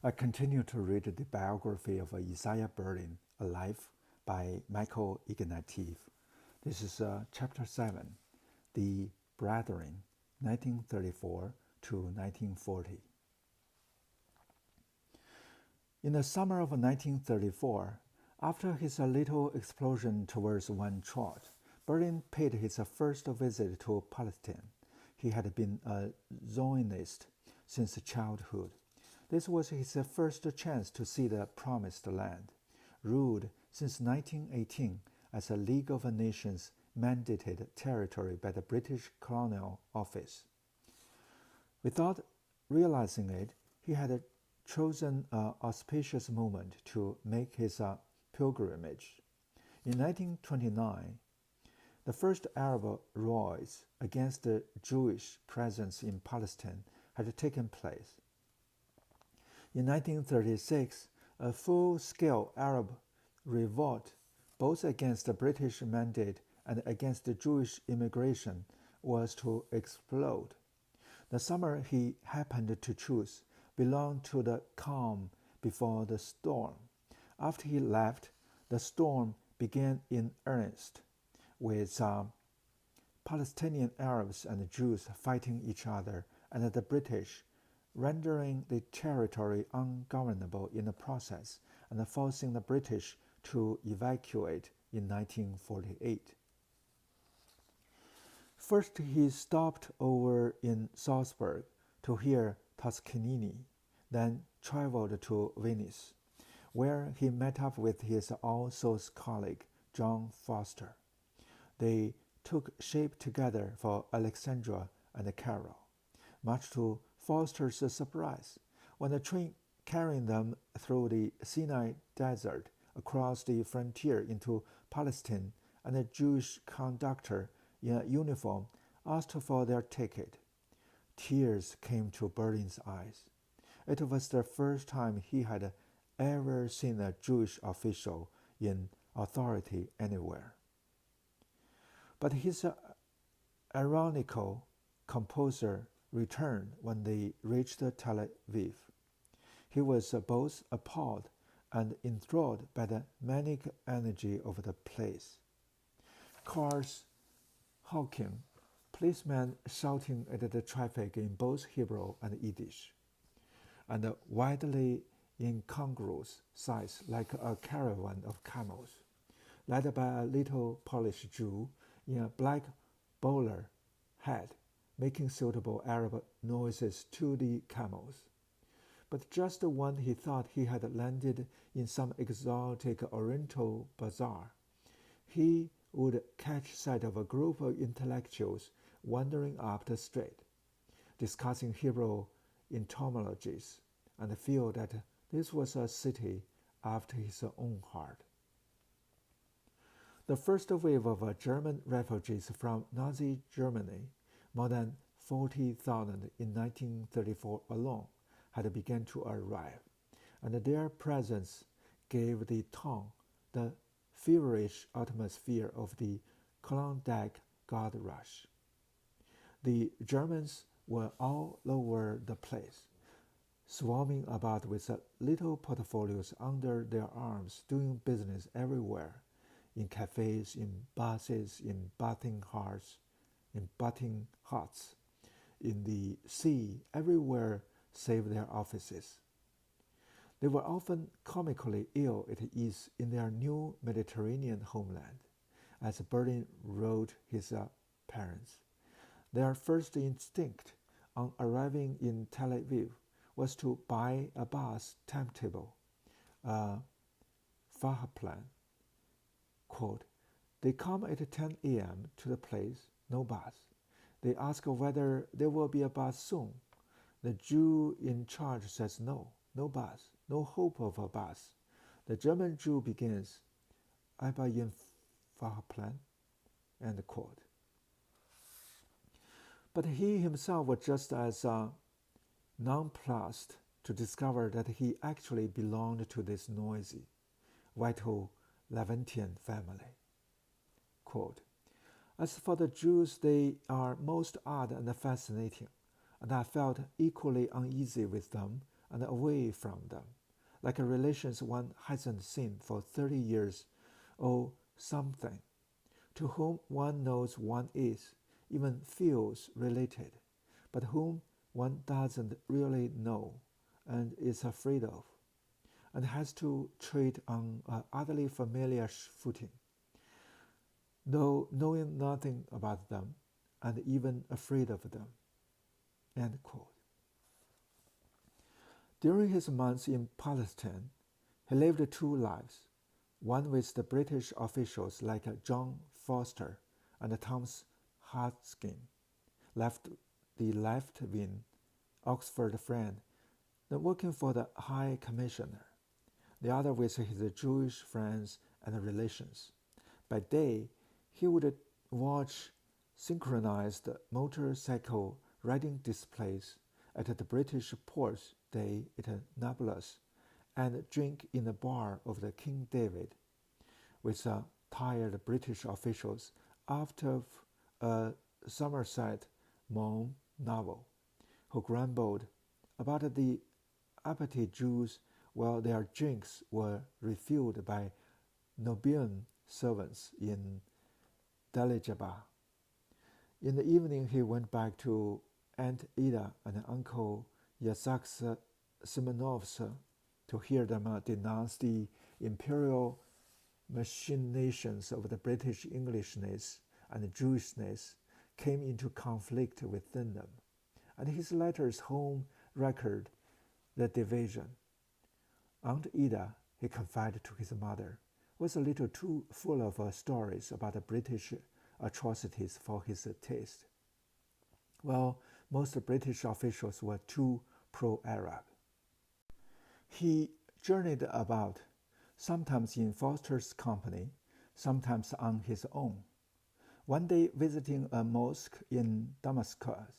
I continue to read the biography of Isaiah Berlin, A Life by Michael Ignatieff. This is Chapter 7, The Brethren, 1934 to 1940. In the summer of 1934, after his little explosion towards One Trot, Berlin paid his first visit to Palestine. He had been a Zionist since childhood. This was his first chance to see the Promised Land, ruled since 1918 as a League of Nations mandated territory by the British Colonial Office. Without realizing it, he had chosen an auspicious moment to make his pilgrimage. In 1929, the first Arab rise against the Jewish presence in Palestine had taken place. In 1936, a full-scale Arab revolt, both against the British mandate and against the Jewish immigration, was to explode. The summer he happened to choose belonged to the calm before the storm. After he left, the storm began in earnest, with Palestinian Arabs and Jews fighting each other, and the British rendering the territory ungovernable in the process and forcing the British to evacuate in 1948. First, he stopped over in Salzburg to hear Toscanini, then traveled to Venice, where he met up with his All Souls colleague, John Foster. They took shape together for Alexandria and Cairo, much to Foster's surprise. When the train carrying them through the Sinai Desert across the frontier into Palestine, and a Jewish conductor in a uniform asked for their ticket, tears came to Berlin's eyes. It was the first time he had ever seen a Jewish official in authority anywhere. But his ironical composure returned when they reached Tel Aviv. He was both appalled and enthralled by the manic energy of the place. Cars honking, policemen shouting at the traffic in both Hebrew and Yiddish, and widely incongruous sights like a caravan of camels, led by a little Polish Jew in a black bowler hat, making suitable Arab noises to the camels. But just when he thought he had landed in some exotic Oriental bazaar, he would catch sight of a group of intellectuals wandering up the street, discussing Hebrew etymologies, and feel that this was a city after his own heart. The first wave of German refugees from Nazi Germany, more than 40,000 in 1934 alone, had begun to arrive, and their presence gave the town the feverish atmosphere of the Klondike Gold Rush. The Germans were all over the place, swarming about with little portfolios under their arms, doing business everywhere, in cafes, in buses, in bathing huts, in the sea, everywhere save their offices. They were often comically ill at ease in their new Mediterranean homeland, as Berlin wrote his parents. Their first instinct on arriving in Tel Aviv was to buy a bus timetable, a Fahrplan. Quote, they come at 10 a.m. to the place, no bus. They ask whether there will be a bus soon. The Jew in charge says no bus, no hope of a bus. The German Jew begins, Aber Ihren Fahrplan, end quote. But he himself was just as nonplussed to discover that he actually belonged to this noisy, vital Levantine family. Quote, as for the Jews, they are most odd and fascinating, and I felt equally uneasy with them and away from them, like relations one hasn't seen for 30 years or something, to whom one knows one is, even feels related, but whom one doesn't really know and is afraid of, and has to treat on an utterly familiar footing, though knowing nothing about them and even afraid of them. End quote. During his months in Palestine, he lived two lives, one with the British officials like John Foster and Thomas Hodgkin, the left-wing Oxford friend, then working for the High Commissioner, the other with his Jewish friends and relations. By day, he would watch synchronized motorcycle riding displays at the British Ports Day at Nablus and drink in the bar of the King David with tired British officials after a Somerset Maugham novel, who grumbled about the uppity Jews while their drinks were refilled by Nubian servants in Daliljabah. In the evening, he went back to Aunt Ida and Uncle Yazak Simonovs to hear them denounce the imperial machinations of the British Englishness and Jewishness came into conflict within them, and his letters home record the division. Aunt Ida, he confided to his mother, was a little too full of stories about the British atrocities for his taste, while most British officials were too pro-Arab. He journeyed about, sometimes in Foster's company, sometimes on his own. One day visiting a mosque in Damascus,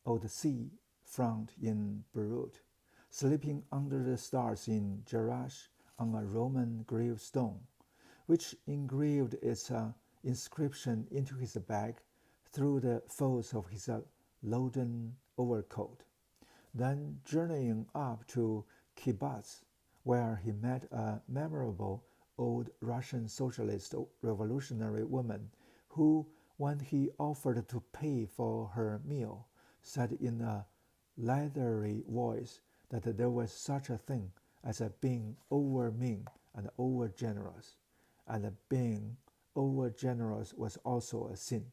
or the sea front in Beirut, sleeping under the stars in Jerash on a Roman gravestone, which engraved its inscription into his bag through the folds of his loden overcoat. Then journeying up to Kibbutz, where he met a memorable old Russian socialist revolutionary woman who, when he offered to pay for her meal, said in a leathery voice that there was such a thing as being over mean and over generous, and being over generous was also a sin.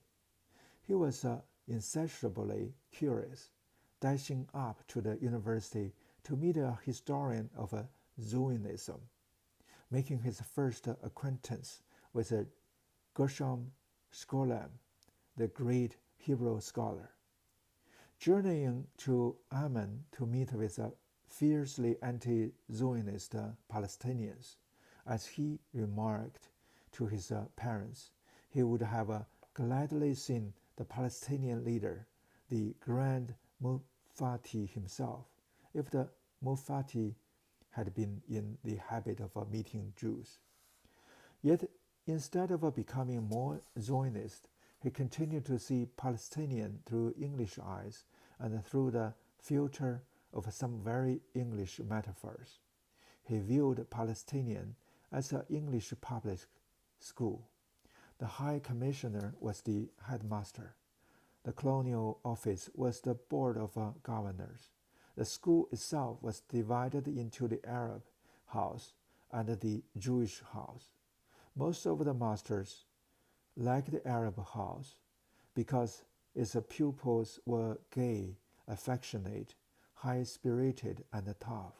He was insatiably curious, dashing up to the university to meet a historian of Zionism, making his first acquaintance with Gershom Scholem, the great Hebrew scholar. Journeying to Amman to meet with fiercely anti-Zionist Palestinians, as he remarked to his parents, he would have gladly seen the Palestinian leader, the Grand Mufti himself, if the Mufti had been in the habit of meeting Jews. Yet, instead of becoming more Zionist, he continued to see Palestinian through English eyes and through the filter of some very English metaphors. He viewed Palestinian as an English public school. The High Commissioner was the headmaster. The Colonial Office was the board of governors. The school itself was divided into the Arab house and the Jewish house. Most of the masters liked the Arab house because its pupils were gay, affectionate, high-spirited, and tough,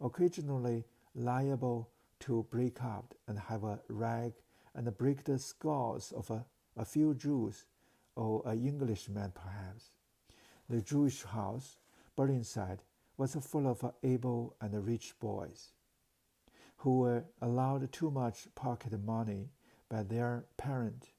occasionally liable to break up and have a rag and break the skulls of a few Jews or an Englishman perhaps. The Jewish house, Burnside, was full of able and rich boys who were allowed too much pocket money by their parent,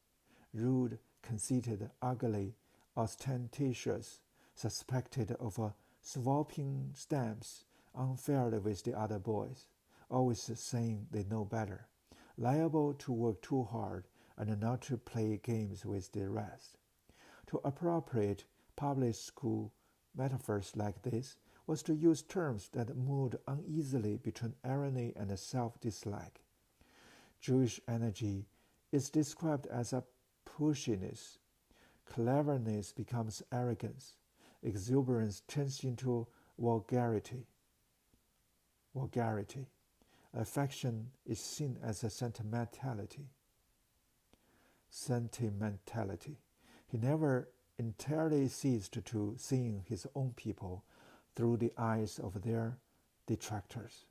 rude, conceited, ugly, ostentatious, suspected of swapping stamps unfairly with the other boys, always saying they know better, liable to work too hard and not to play games with the rest. To appropriate public school metaphors like this was to use terms that moved uneasily between irony and self-dislike. Jewish energy is described as a pushiness. Cleverness becomes arrogance. Exuberance turns into vulgarity. Affection is seen as a sentimentality. He never entirely ceased to seeing his own people through the eyes of their detractors.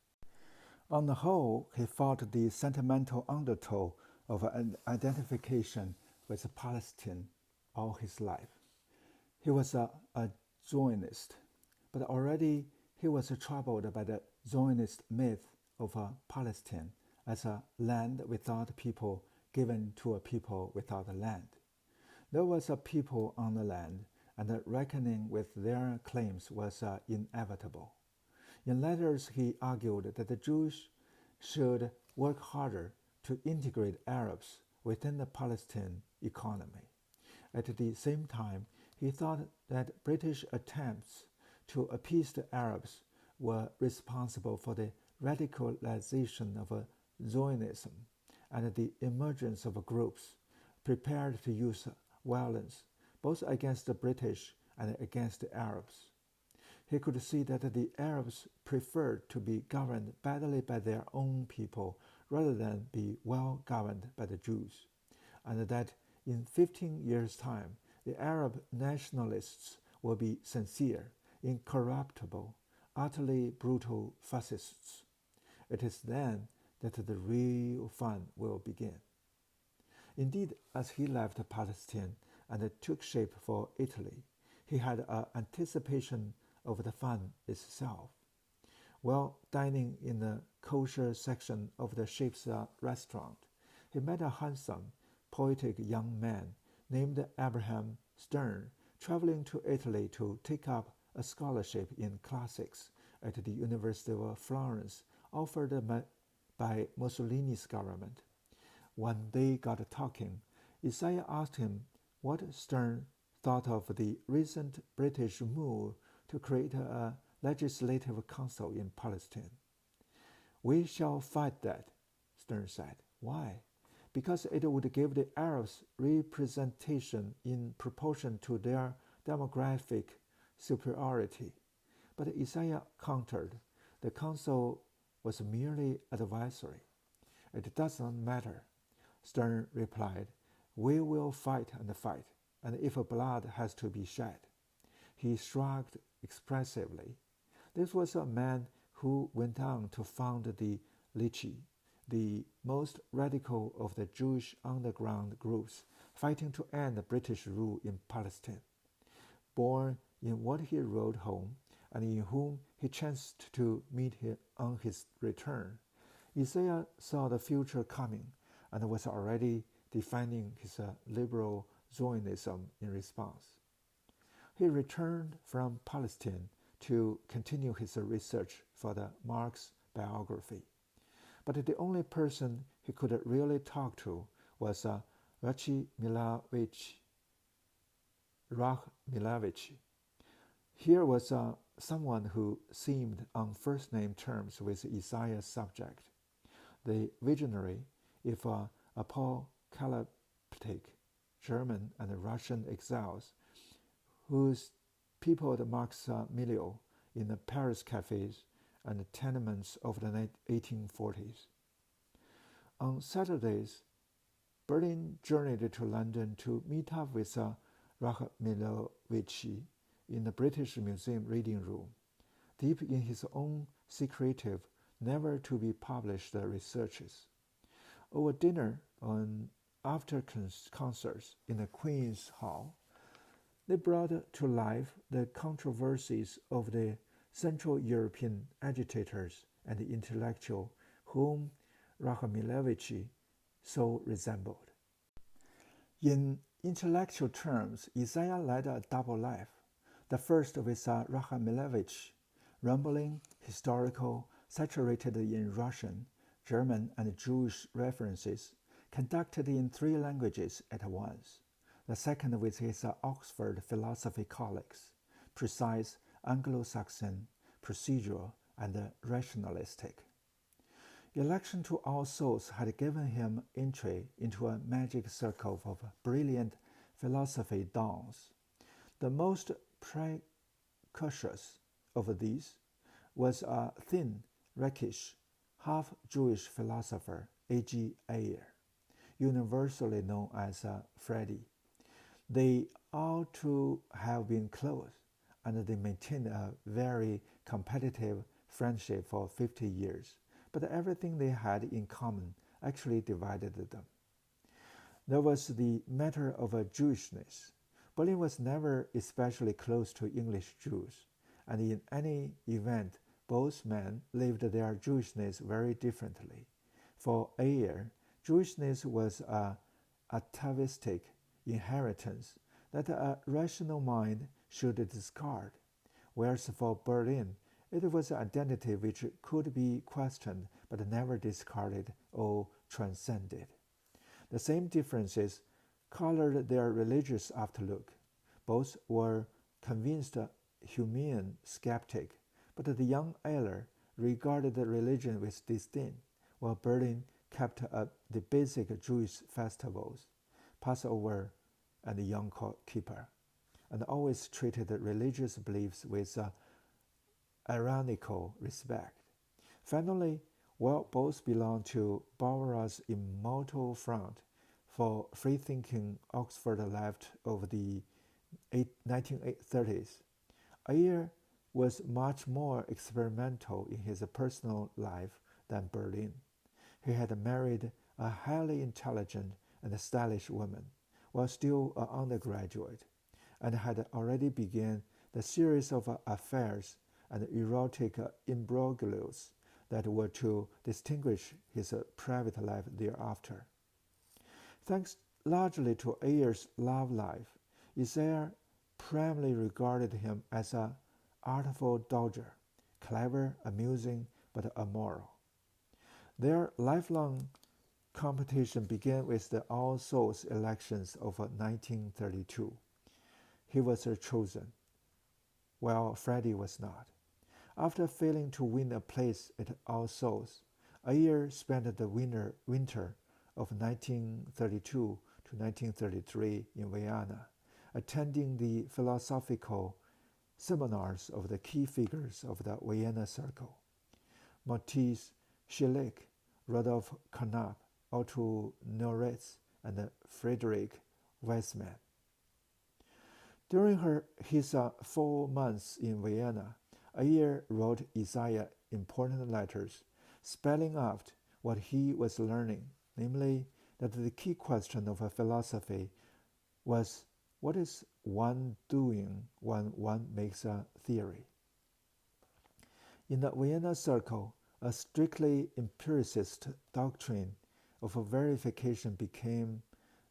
On the whole, he fought the sentimental undertow of an identification with Palestine all his life. He was a Zionist, but already he was troubled by the Zionist myth of Palestine as a land without people given to a people without a land. There was a people on the land, and the reckoning with their claims was inevitable. In letters, he argued that the Jews should work harder to integrate Arabs within the Palestinian economy. At the same time, he thought that British attempts to appease the Arabs were responsible for the radicalization of Zionism and the emergence of groups prepared to use violence both against the British and against the Arabs. He could see that the Arabs preferred to be governed badly by their own people rather than be well governed by the Jews, and that in 15 years' time the Arab nationalists will be sincere, incorruptible, utterly brutal fascists. It is then that the real fun will begin. Indeed, as he left Palestine and took shape for Italy, he had an anticipation of the fun itself. While dining in the kosher section of the ship's restaurant, he met a handsome, poetic young man named Abraham Stern, traveling to Italy to take up a scholarship in classics at the University of Florence offered by Mussolini's government. When they got talking, Isaiah asked him what Stern thought of the recent British move to create a legislative council in Palestine. "We shall fight that," Stern said. "Why?" "Because it would give the Arabs representation in proportion to their demographic superiority." But Isaiah countered, the council was merely advisory. "It does not matter," Stern replied. "We will fight, and if blood has to be shed." He shrugged expressively. This was a man who went on to found the Lichi, the most radical of the Jewish underground groups fighting to end British rule in Palestine. Born in what he wrote home, and in whom he chanced to meet on his return, Isaiah saw the future coming and was already defining his liberal Zionism in response. He returned from Palestine to continue his research for the Marx biography. But the only person he could really talk to was Rach Milovich. Here was someone who seemed on first-name terms with Isaiah's subject, the visionary, if apocalyptic, German and Russian exiles whose peopled Marx's milieu in the Paris cafes and tenements of the 1840s. On Saturdays, Berlin journeyed to London to meet up with Rachmilovich in the British Museum reading room, deep in his own secretive, never-to-be-published researches. Over dinner and after concerts in the Queen's Hall, they brought to life the controversies of the Central European agitators and the intellectual whom Rachmilovich so resembled. In intellectual terms, Isaiah led a double life. The first with Rachmilovich, rambling, historical, saturated in Russian, German, and Jewish references, conducted in 3 languages at once. The second with his Oxford philosophy colleagues, precise, Anglo-Saxon, procedural and rationalistic. Election to All Souls had given him entry into a magic circle of brilliant philosophy dons. The most precocious of these was a thin, rakish, half-Jewish philosopher, A.G. Ayer, universally known as Freddie. They ought to have been close, and they maintained a very competitive friendship for 50 years, but everything they had in common actually divided them. There was the matter of Jewishness. Berlin was never especially close to English Jews, and in any event, both men lived their Jewishness very differently. For Ayer, Jewishness was a atavistic inheritance that a rational mind should discard, whereas for Berlin, it was an identity which could be questioned but never discarded or transcended. The same differences colored their religious outlook. Both were convinced Humean skeptic, but the young Ayer regarded religion with disdain, while Berlin kept up the basic Jewish festivals, Passover and Yom Kippur, and always treated religious beliefs with ironical respect. Finally, while both belonged to Barbara's immortal front for free-thinking Oxford left of the 1930s, Ayer was much more experimental in his personal life than Berlin. He had married a highly intelligent and stylish woman while still an undergraduate, and had already begun the series of affairs and erotic imbroglios that were to distinguish his private life thereafter. Thanks largely to Ayer's love life, Isaiah primarily regarded him as an artful dodger, clever, amusing, but immoral. Their lifelong competition began with the All Souls elections of 1932. He was chosen, while Freddie was not. After failing to win a place at All Souls, Ayer spent the winter of 1932 to 1933 in Vienna, attending the philosophical seminars of the key figures of the Vienna Circle: Matthias Schlick, Rudolf Carnap, Otto Neritz, and Friedrich Waismann. During his 4 months in Vienna, Ayer wrote Isaiah important letters, spelling out what he was learning, namely that the key question of philosophy was, what is one doing when one makes a theory? In the Vienna Circle, a strictly empiricist doctrine of verification became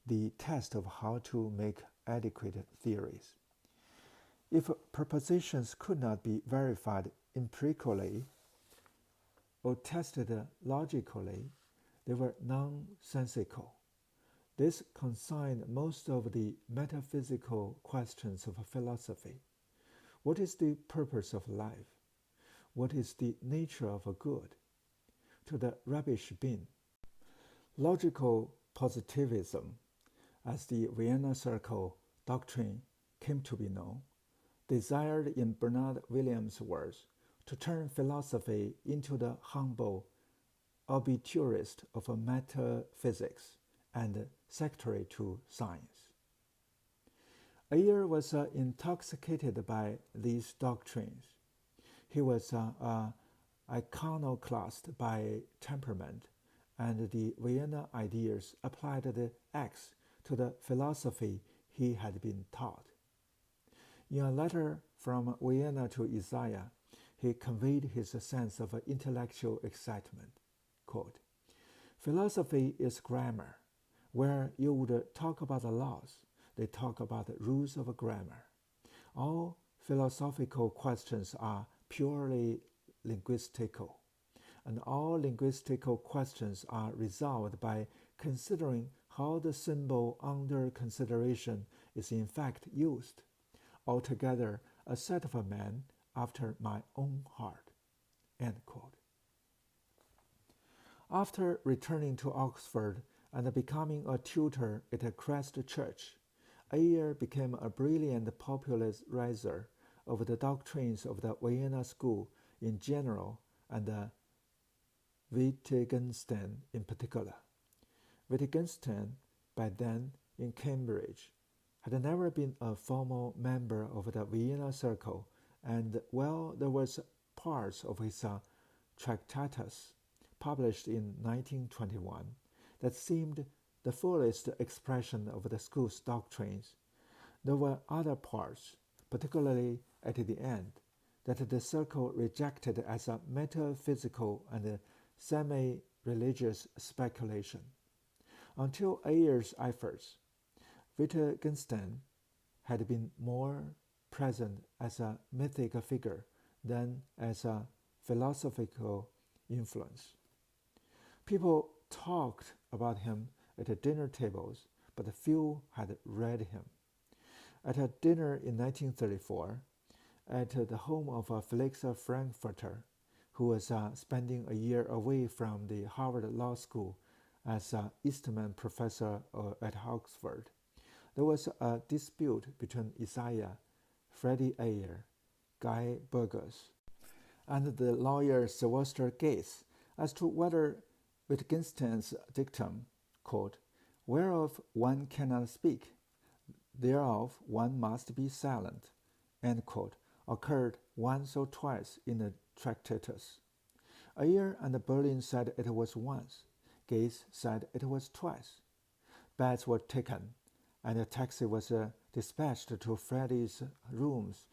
the test of how to make adequate theories. If propositions could not be verified empirically or tested logically, they were nonsensical. This consigned most of the metaphysical questions of philosophy. What is the purpose of life? What is the nature of a good? To the rubbish bin. Logical positivism, as the Vienna Circle doctrine came to be known, desired, in Bernard Williams' words, to turn philosophy into the humble arbitrist of metaphysics and secretary to science. Ayer was intoxicated by these doctrines. He was an iconoclast by temperament, and the Vienna ideas applied the axe to the philosophy he had been taught. In a letter from Vienna to Isaiah, he conveyed his sense of intellectual excitement. Quote, "Philosophy is grammar. Where you would talk about the laws, they talk about the rules of grammar. All philosophical questions are purely linguistical, and all linguistical questions are resolved by considering how the symbol under consideration is in fact used. Altogether, a set of men after my own heart." End quote. After returning to Oxford and becoming a tutor at Christ Church, Ayer became a brilliant popularizer of the doctrines of the Vienna School in general and the Wittgenstein in particular. Wittgenstein, by then in Cambridge, had never been a formal member of the Vienna Circle, and while there was parts of his Tractatus, published in 1921, that seemed the fullest expression of the school's doctrines, there were other parts, particularly at the end, that the circle rejected as a metaphysical and semi-religious speculation. Until Ayer's efforts, Wittgenstein had been more present as a mythic figure than as a philosophical influence. People talked about him at dinner tables, but few had read him. At a dinner in 1934, at the home of Felix Frankfurter, who was spending a year away from the Harvard Law School as Eastman professor at Oxford, there was a dispute between Isaiah, Freddie Ayer, Guy Burgers, and the lawyer Sylvester Gates as to whether Wittgenstein's dictum, quote, "whereof one cannot speak, thereof one must be silent," end quote, occurred once or twice in the Tractatus. Ayer and Berlin said it was once. Gates said it was twice. Bets were taken, and a taxi was dispatched to Freddie's rooms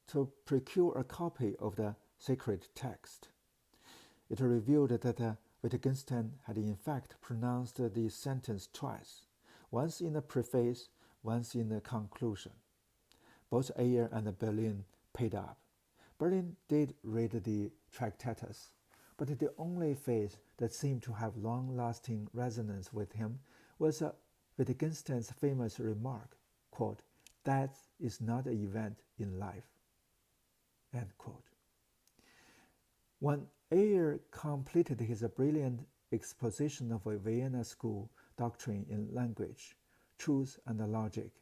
to procure a copy of the sacred text. It revealed that Wittgenstein had in fact pronounced the sentence twice, once in the preface, once in the conclusion. Both Ayer and Berlin paid up. Berlin did read the Tractatus, but the only phase that seemed to have long-lasting resonance with him was Wittgenstein's famous remark, quote, "Death is not an event in life," end quote. When Ayer completed his brilliant exposition of a Vienna School doctrine in language, truth, and logic,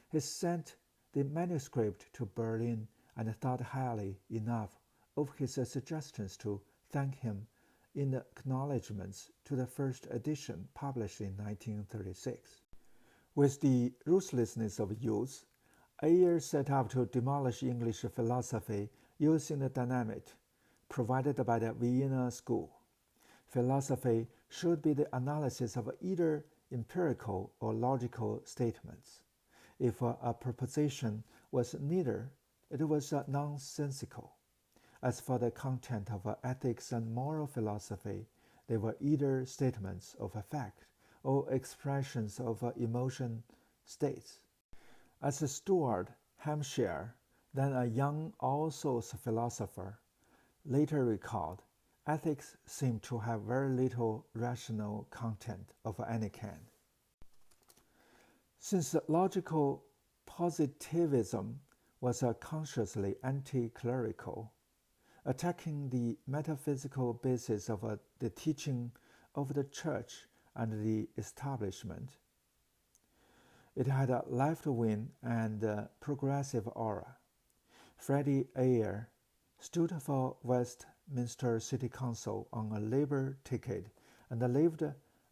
he sent the manuscript to Berlin and thought highly enough of his suggestions to thank him in the acknowledgments to the first edition published in 1936. With the ruthlessness of youth, Ayer set out to demolish English philosophy using the dynamite provided by the Vienna School. Philosophy should be the analysis of either empirical or logical statements. If a proposition was neither, it was nonsensical. As for the content of ethics and moral philosophy, they were either statements of a fact or expressions of emotion states. As Stuart Hampshire, then a young All Souls philosopher, later recalled, ethics seemed to have very little rational content of any kind. Since logical positivism was consciously anti-clerical, attacking the metaphysical basis of the teaching of the church and the establishment, it had a left-wing and progressive aura. Freddie Ayer stood for Westminster City Council on a Labour ticket and lived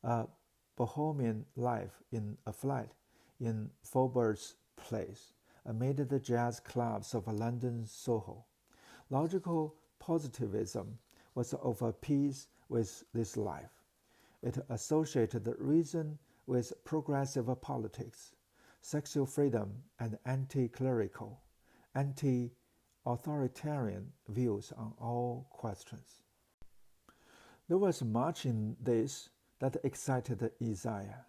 a bohemian life in a flat in Faubourg Place, amid the jazz clubs of London Soho. Logical positivism was of a piece with this life. It associated reason with progressive politics, sexual freedom, and anti-clerical, anti-authoritarian views on all questions. There was much in this that excited Isaiah.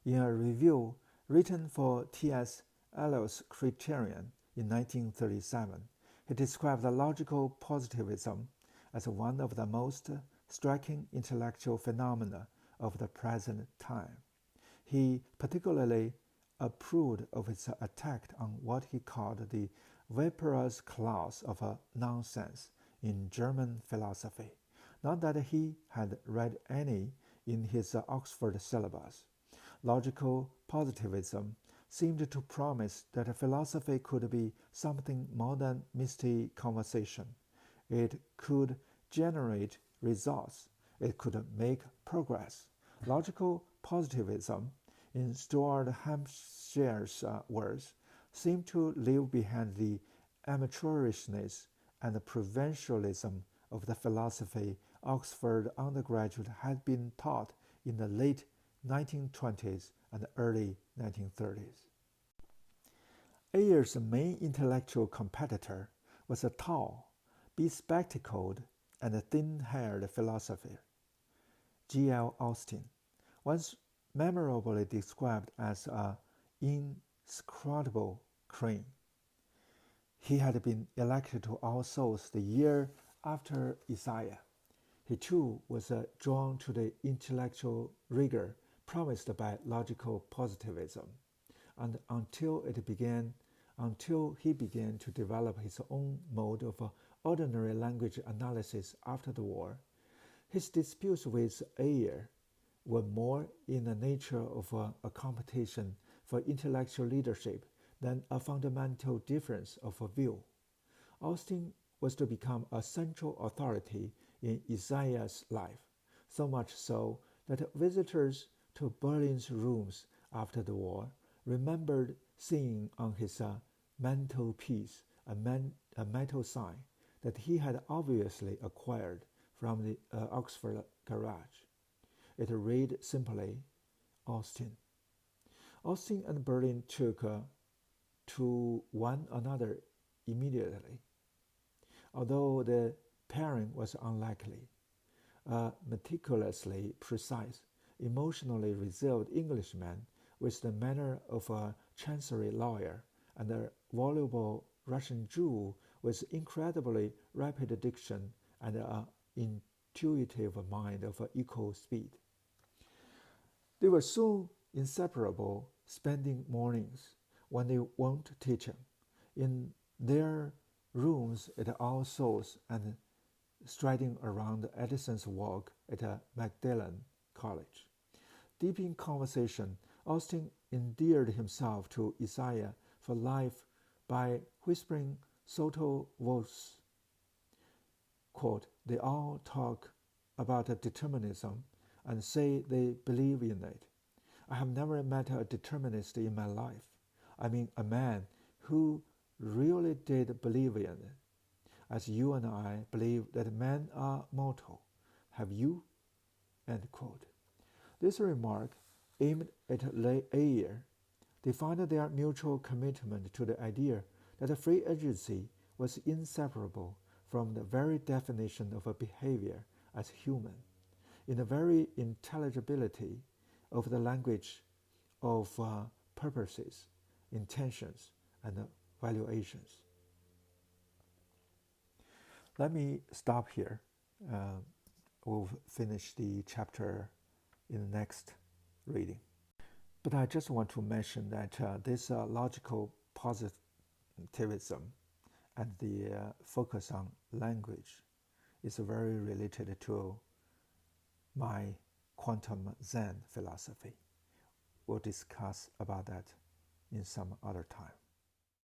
In a review written for T.S. Eliot's Criterion in 1937, he described logical positivism as one of the most striking intellectual phenomena of the present time. He particularly approved of its attack on what he called the vaporous clouds of nonsense in German philosophy. Not that he had read any in his Oxford syllabus. Logical positivism seemed to promise that philosophy could be something more than misty conversation. It could generate results. It could make progress. Logical positivism, in Stuart Hampshire's words, seemed to leave behind the amateurishness and provincialism of the philosophy Oxford undergraduate had been taught in the late 1920s and early 1930s. Ayer's main intellectual competitor was a tall, bespectacled, and thin-haired philosopher, G.L. Austin, once memorably described as an inscrutable crane. He had been elected to All Souls the year after Isaiah. He too was drawn to the intellectual rigor promised by logical positivism, and until he began to develop his own mode of ordinary language analysis after the war, his disputes with Ayer were more in the nature of a competition for intellectual leadership than a fundamental difference of view. Austin was to become a central authority in Isaiah's life, so much so that visitors to Berlin's rooms after the war remembered seeing on his mantelpiece a metal sign that he had obviously acquired from the Oxford garage. It read simply, Austin. Austin and Berlin took to one another immediately, although the pairing was unlikely. A meticulously precise, emotionally reserved Englishman with the manner of a chancery lawyer and a voluble Russian Jew with incredibly rapid diction and an intuitive mind of equal speed. They were soon inseparable, spending mornings, when they weren't teaching, in their rooms at All Souls and striding around Edison's Walk at Magdalen College. Deep in conversation, Austin endeared himself to Isaiah for life by whispering sotto voce, quote, they all talk about determinism and say they believe in it. I have never met a determinist in my life. I mean a man who really did believe in it, as you and I believe that men are mortal. Have you? End quote. This remark, aimed at Ayer, defined their mutual commitment to the idea that free agency was inseparable from the very definition of a behavior as human, in the very intelligibility of the language of purposes, intentions, and valuations. Let me stop here. We'll finish the chapter in the next reading. But I just want to mention that this logical positivism and the focus on language is very related to my quantum Zen philosophy. We'll discuss about that in some other time.